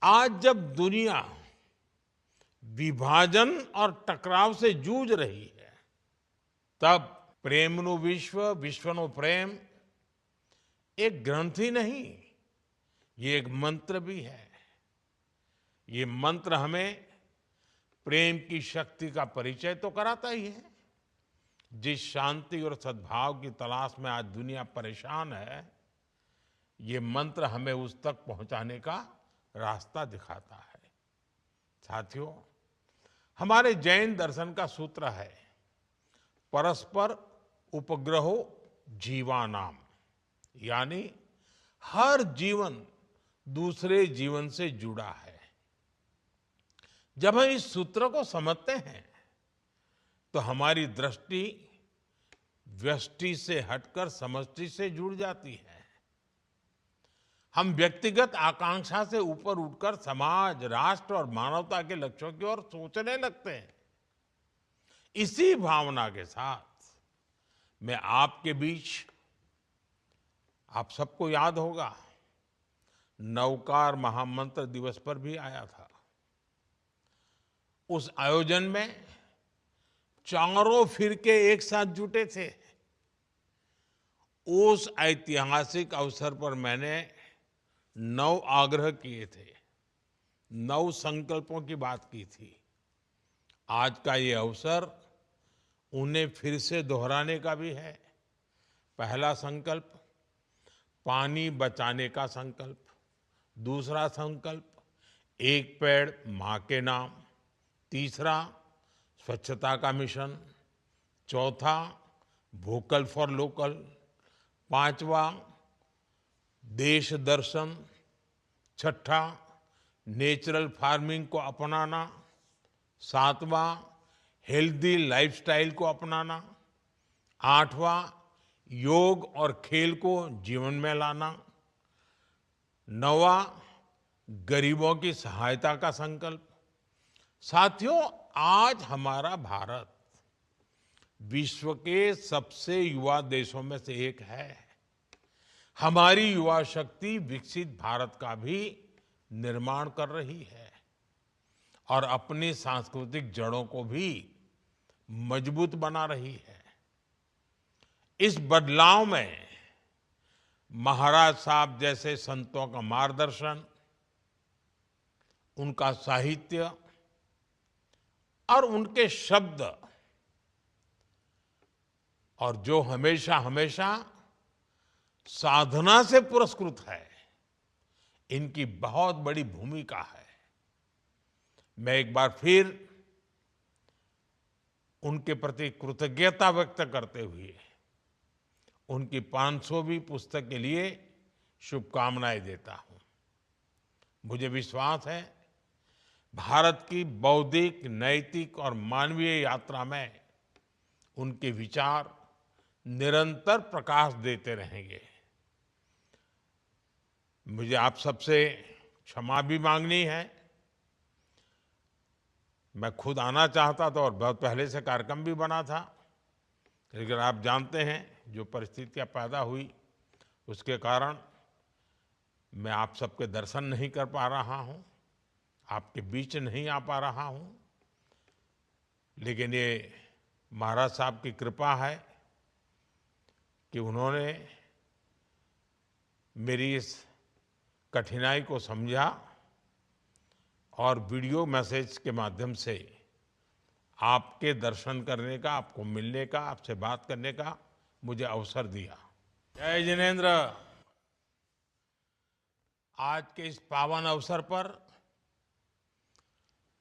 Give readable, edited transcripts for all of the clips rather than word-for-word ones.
आज जब दुनिया विभाजन और टकराव से जूझ रही है, तब प्रेमनु विश्व विश्वनु प्रेम एक ग्रंथ ही नहीं, ये एक मंत्र भी है। ये मंत्र हमें प्रेम की शक्ति का परिचय तो कराता ही है। जिस शांति और सद्भाव की तलाश में आज दुनिया परेशान है, ये मंत्र हमें उस तक पहुंचाने का रास्ता दिखाता है। साथियों, हमारे जैन दर्शन का सूत्र है परस्पर उपग्रहो जीवानाम, यानी हर जीवन दूसरे जीवन से जुड़ा है। जब हम इस सूत्र को समझते हैं तो हमारी दृष्टि व्यष्टि से हटकर समष्टि से जुड़ जाती है। हम व्यक्तिगत आकांक्षा से ऊपर उठकर समाज, राष्ट्र और मानवता के लक्ष्यों की ओर सोचने लगते हैं। इसी भावना के साथ मैं आपके बीच, आप सबको याद होगा, नवकार महामंत्र दिवस पर भी आया था। उस आयोजन में चारों फिरके एक साथ जुटे थे। उस ऐतिहासिक अवसर पर मैंने 9 आग्रह किए थे, 9 संकल्पों की बात की थी। आज का ये अवसर उन्हें फिर से दोहराने का भी है। पहला संकल्प, पानी बचाने का संकल्प। दूसरा संकल्प, एक पेड़ मां के नाम। तीसरा, स्वच्छता का मिशन। चौथा, वोकल फॉर लोकल। पांचवा, देश दर्शन। छठा, नेचुरल फार्मिंग को अपनाना। सातवां, हेल्दी लाइफस्टाइल को अपनाना। आठवां, योग और खेल को जीवन में लाना। नौवां, गरीबों की सहायता का संकल्प। साथियों, आज हमारा भारत विश्व के सबसे युवा देशों में से एक है। हमारी युवा शक्ति विकसित भारत का भी निर्माण कर रही है और अपनी सांस्कृतिक जड़ों को भी मजबूत बना रही है। इस बदलाव में महाराज साहब जैसे संतों का मार्गदर्शन, उनका साहित्य और उनके शब्द, और जो हमेशा हमेशा साधना से पुरस्कृत है, इनकी बहुत बड़ी भूमिका है। मैं एक बार फिर उनके प्रति कृतज्ञता व्यक्त करते हुए उनकी 500वीं पुस्तक के लिए शुभकामनाएं देता हूं। मुझे विश्वास है भारत की बौद्धिक, नैतिक और मानवीय यात्रा में उनके विचार निरंतर प्रकाश देते रहेंगे। मुझे आप सबसे क्षमा भी मांगनी है। मैं खुद आना चाहता था और बहुत पहले से कार्यक्रम भी बना था, लेकिन आप जानते हैं जो परिस्थितियां पैदा हुई उसके कारण मैं आप सबके दर्शन नहीं कर पा रहा हूं, आपके बीच नहीं आ पा रहा हूं। लेकिन ये महाराज साहब की कृपा है कि उन्होंने मेरी इस कठिनाई को समझा और वीडियो मैसेज के माध्यम से आपके दर्शन करने का, आपको मिलने का, आपसे बात करने का मुझे अवसर दिया। जय जिनेंद्र। आज के इस पावन अवसर पर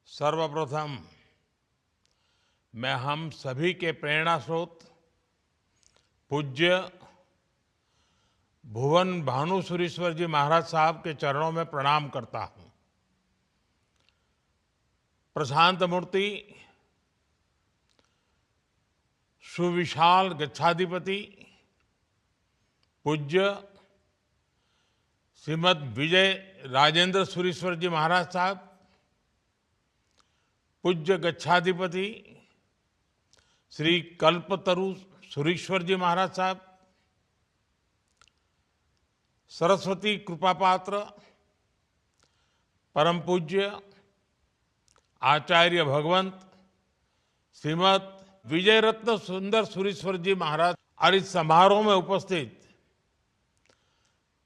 सर्वप्रथम मैं हम सभी के प्रेरणा स्रोत पूज्य भुवन भानुसुरीश्वर जी महाराज साहब के चरणों में प्रणाम करता हूं। प्रशांत मूर्ति सुविशाल गच्छाधिपति पूज्य श्रीमद विजय राजेंद्र सुरीश्वर जी महाराज साहब, पूज्य गच्छाधिपति श्री कल्पतरु सुरीश्वर जी महाराज साहब, सरस्वती कृपा पात्र परम पूज्य आचार्य भगवंत श्रीमद विजय रत्न सुंदर सुरीश्वर जी महाराज और इस समारोह में उपस्थित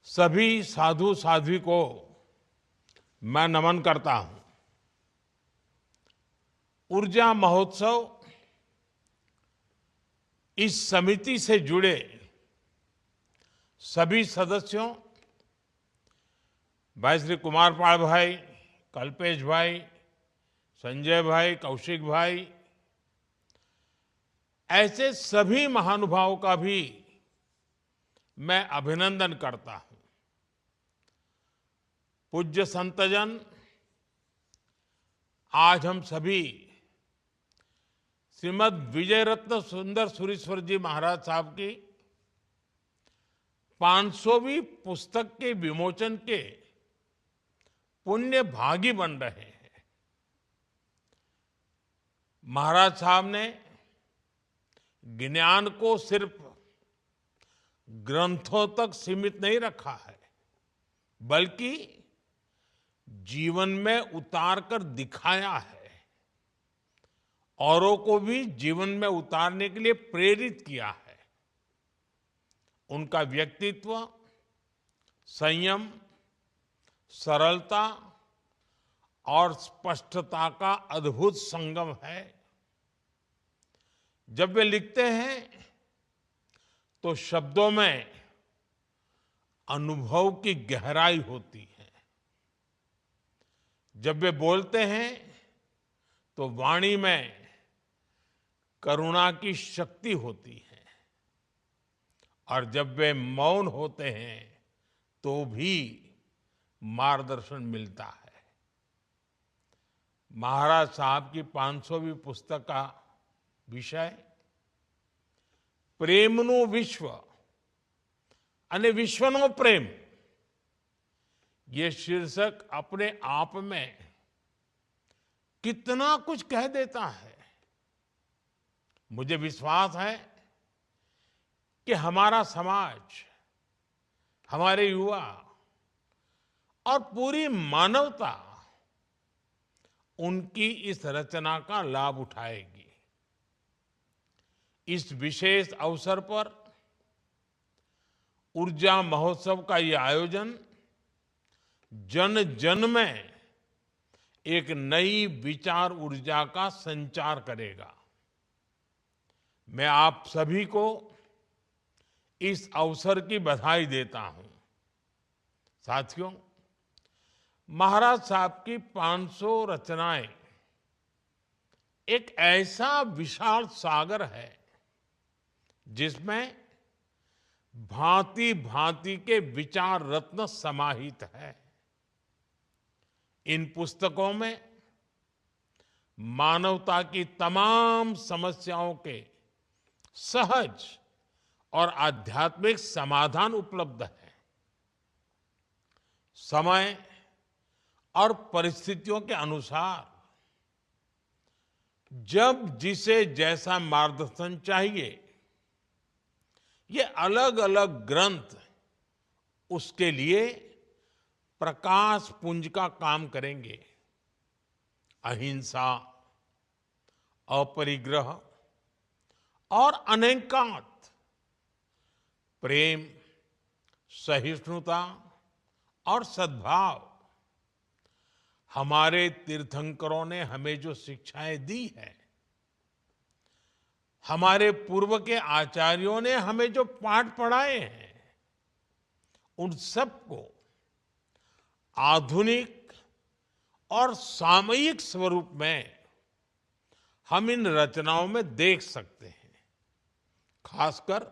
सभी साधु साध्वी को मैं नमन करता हूं। ऊर्जा महोत्सव इस समिति से जुड़े सभी सदस्यों, भाई श्री कुमार पाल भाई, कल्पेश भाई, संजय भाई, कौशिक भाई, ऐसे सभी महानुभावों का भी मैं अभिनंदन करता हूं। पूज्य संतजन, आज हम सभी श्रीमद विजय रत्न सुंदर सुरीश्वर जी महाराज साहब की 500वीं पुस्तक के विमोचन के पुण्य भागी बन रहे हैं। महाराज साहब ने ज्ञान को सिर्फ ग्रंथों तक सीमित नहीं रखा है, बल्कि जीवन में उतार कर दिखाया है, औरों को भी जीवन में उतारने के लिए प्रेरित किया है। उनका व्यक्तित्व संयम, सरलता और स्पष्टता का अद्भुत संगम है। जब वे लिखते हैं तो शब्दों में अनुभव की गहराई होती है। जब वे बोलते हैं तो वाणी में करुणा की शक्ति होती है, और जब वे मौन होते हैं तो भी मार्गदर्शन मिलता है। महाराज साहब की 500वीं पुस्तक का विषय प्रेमनु विश्व अने विश्वनो प्रेम, ये शीर्षक अपने आप में कितना कुछ कह देता है। मुझे विश्वास है कि हमारा समाज, हमारे युवा और पूरी मानवता उनकी इस रचना का लाभ उठाएगी। इस विशेष अवसर पर ऊर्जा महोत्सव का ये आयोजन जन जन में एक नई विचार ऊर्जा का संचार करेगा। मैं आप सभी को इस अवसर की बधाई देता हूं। साथियों, महाराज साहब की 500 रचनाएं एक ऐसा विशाल सागर है जिसमें भांति भांति के विचार रत्न समाहित है। इन पुस्तकों में मानवता की तमाम समस्याओं के सहज और आध्यात्मिक समाधान उपलब्ध है। समय और परिस्थितियों के अनुसार जब जिसे जैसा मार्गदर्शन चाहिए, ये अलग अलग ग्रंथ उसके लिए प्रकाश पुंज का काम करेंगे। अहिंसा, अपरिग्रह और अनैकांत, प्रेम, सहिष्णुता और सद्भाव, हमारे तीर्थंकरों ने हमें जो शिक्षाएं दी है, हमारे पूर्व के आचार्यों ने हमें जो पाठ पढ़ाए हैं, उन सबको आधुनिक और सामयिक स्वरूप में हम इन रचनाओं में देख सकते हैं। खासकर